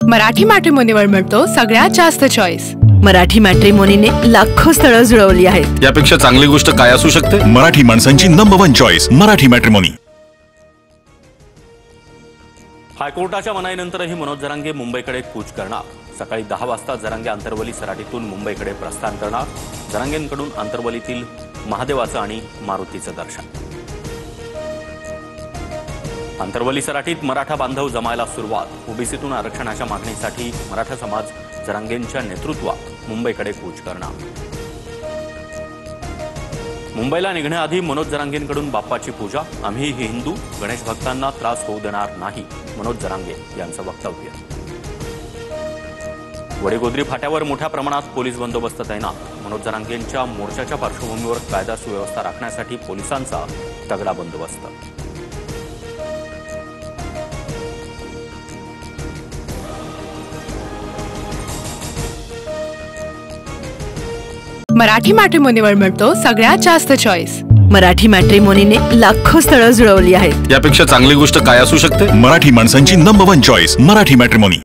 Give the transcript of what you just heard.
मराठी मॅट्रिमोनीवर मिळतो सगळ्यात जास्त चॉईस। मराठी मॅट्रिमोनीने लाखो स्थळं जुळवली आहेत। यापेक्षा चांगली गोष्ट काय असू शकते? मराठी माणसांची नंबर 1 चॉईस मराठी मॅट्रिमोनी। हायकोर्टाच्या मनाईनंतरही मनोज जरांगे मुंबईकडे कूच करणार। सकाळी 10 वाजता जरांगे आंतरवली सराटीतून मुंबईकडे प्रस्थान करणार। जरांगेंकडून आंतरवलीतील महादेवाचं आणि मारुतीचं दर्शन। आंतरवली सराटीत मराठा बांधव जमायला सुरुवात। ओबीसीतून आरक्षणाच्या मागणीसाठी मराठा समाज जरांगेंच्या नेतृत्वात मुंबईकडे कूच करणार। मुंबईला निघण्याआधी मनोज जरांगेंकडून बाप्पाची पूजा। आम्ही हिंदू, गणेश भक्तांना त्रास होऊ देणार नाही, मनोज जरांगे यांचं वक्तव्य। वडीगोद्री फाट्यावर मोठ्या प्रमाणात पोलीस बंदोबस्त तैनात। मनोज जरांगेंच्या मोर्चाच्या पार्श्वभूमीवर कायदा सुव्यवस्था राखण्यासाठी पोलिसांचा तगडा बंदोबस्त। मराठी मॅट्रिमोनीवर मिळतो सगळ्यात जास्त चॉईस। मराठी मॅट्रिमोनीने लाखो स्थळं जुळवली आहेत। यापेक्षा चांगली गोष्ट काय असू शकते? मराठी माणसांची नंबर 1 चॉईस मराठी मॅट्रिमोनी।